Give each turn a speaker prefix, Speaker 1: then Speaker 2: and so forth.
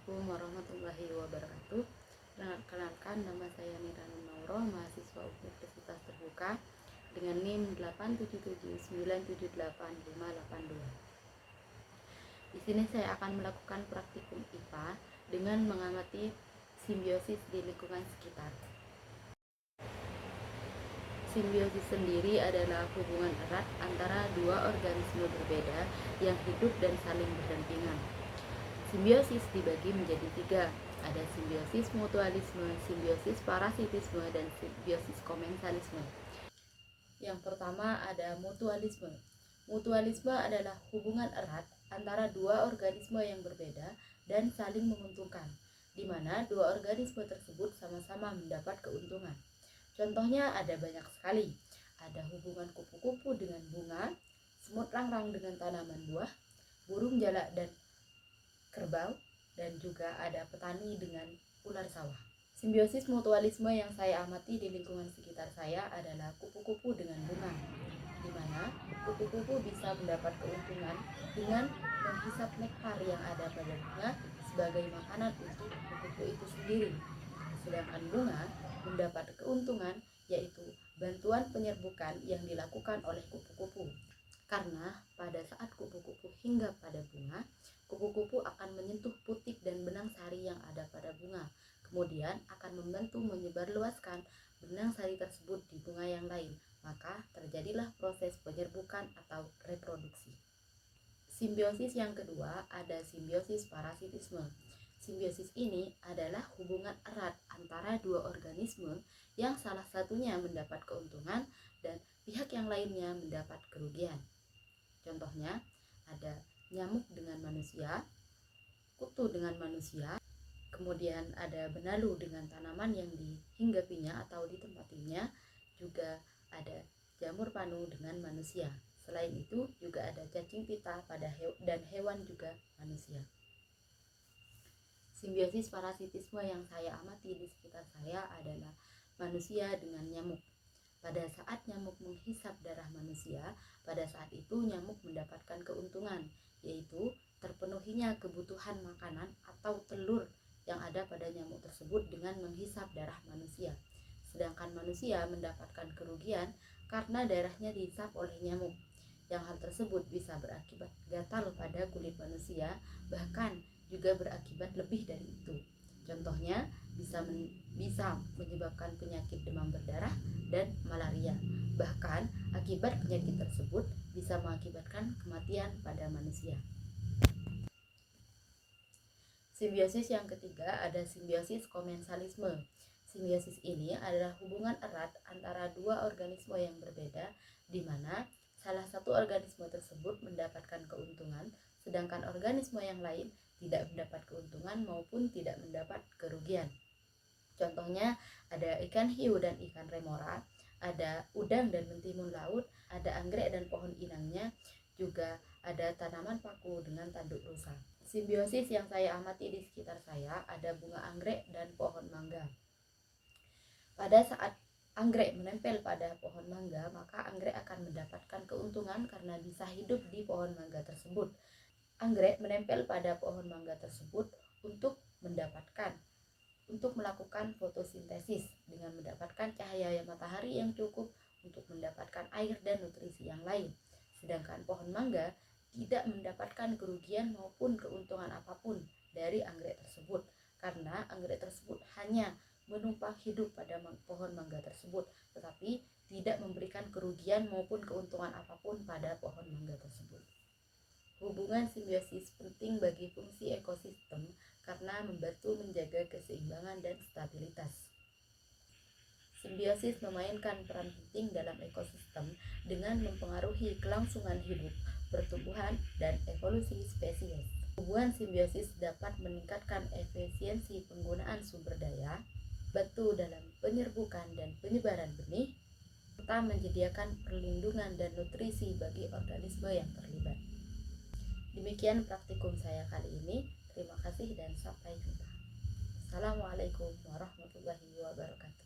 Speaker 1: Assalamualaikum warahmatullahi wabarakatuh. Perkenalkan, nama saya Niranun Mauro, mahasiswa Universitas Terbuka dengan NIM 877978582. Di sini saya akan melakukan praktikum IPA dengan mengamati simbiosis di lingkungan sekitar. Simbiosis sendiri adalah hubungan erat antara dua organisme berbeda yang hidup dan saling berdampingan. Simbiosis dibagi menjadi tiga, ada simbiosis mutualisme, simbiosis parasitisme, dan simbiosis komensalisme. Yang pertama ada mutualisme. Mutualisme adalah hubungan erat antara dua organisme yang berbeda dan saling menguntungkan, di mana dua organisme tersebut sama-sama mendapat keuntungan. Contohnya ada banyak sekali. Ada hubungan kupu-kupu dengan bunga, semut rangrang dengan tanaman buah, burung jalak dan kerbau, dan juga ada petani dengan ular sawah. Simbiosis mutualisme yang saya amati di lingkungan sekitar saya adalah kupu-kupu dengan bunga, di mana kupu-kupu bisa mendapat keuntungan dengan menghisap nektar yang ada pada bunga sebagai makanan untuk kupu-kupu itu sendiri. Sedangkan bunga mendapat keuntungan yaitu bantuan penyerbukan yang dilakukan oleh kupu-kupu. Karena pada saat kupu-kupu hinggap pada bunga, kupu-kupu akan menyentuh putik dan benang sari yang ada pada bunga, kemudian akan membantu menyebarluaskan benang sari tersebut di bunga yang lain, maka terjadilah proses penyerbukan atau reproduksi. Simbiosis yang kedua ada simbiosis parasitisme. Simbiosis ini adalah hubungan erat antara dua organisme yang salah satunya mendapat keuntungan dan pihak yang lainnya mendapat kerugian. Contohnya ada nyamuk dengan manusia, kutu dengan manusia, kemudian ada benalu dengan tanaman yang dihinggapinya atau ditempatinya, juga ada jamur panu dengan manusia. Selain itu juga ada cacing pita dan hewan juga manusia. Simbiosis parasitisme yang saya amati di sekitar saya adalah manusia dengan nyamuk. Pada saat nyamuk menghisap darah manusia, pada saat itu nyamuk mendapatkan keuntungan, yaitu terpenuhinya kebutuhan makanan atau telur yang ada pada nyamuk tersebut dengan menghisap darah manusia. Sedangkan manusia mendapatkan kerugian karena darahnya dihisap oleh nyamuk. Yang hal tersebut bisa berakibat gatal pada kulit manusia, bahkan juga berakibat lebih dari itu. Contohnya bisa menyebabkan penyakit demam berdarah dan malaria. Bahkan akibat penyakit tersebut bisa mengakibatkan kematian pada manusia. Simbiosis yang ketiga ada simbiosis komensalisme. Simbiosis ini adalah hubungan erat antara dua organisme yang berbeda, di mana salah satu organisme tersebut mendapatkan keuntungan, sedangkan organisme yang lain tidak mendapat keuntungan maupun tidak mendapat kerugian. Contohnya ada ikan hiu dan ikan remora, ada udang dan mentimun laut, ada anggrek dan pohon inangnya, juga ada tanaman paku dengan tanduk rusa. Simbiosis yang saya amati di sekitar saya ada bunga anggrek dan pohon mangga. Pada saat anggrek menempel pada pohon mangga, maka anggrek akan mendapatkan keuntungan karena bisa hidup di pohon mangga tersebut. Anggrek menempel pada pohon mangga tersebut untuk melakukan fotosintesis dengan mendapatkan cahaya matahari yang cukup untuk mendapatkan air dan nutrisi yang lain. Sedangkan pohon mangga tidak mendapatkan kerugian maupun keuntungan apapun dari anggrek tersebut, karena anggrek tersebut hanya menumpang hidup pada pohon mangga tersebut, tetapi tidak memberikan kerugian maupun keuntungan apapun pada pohon mangga tersebut. Hubungan simbiosis penting bagi fungsi ekosistem karena membantu menjaga keseimbangan dan stabilitas. Simbiosis memainkan peran penting dalam ekosistem dengan mempengaruhi kelangsungan hidup, pertumbuhan, dan evolusi spesies. Hubungan simbiosis dapat meningkatkan efisiensi penggunaan sumber daya, bantu dalam penyerbukan dan penyebaran benih, serta menyediakan perlindungan dan nutrisi bagi organisme yang terlibat. Demikian praktikum saya kali ini. Terima kasih dan sampai jumpa. Assalamualaikum warahmatullahi wabarakatuh.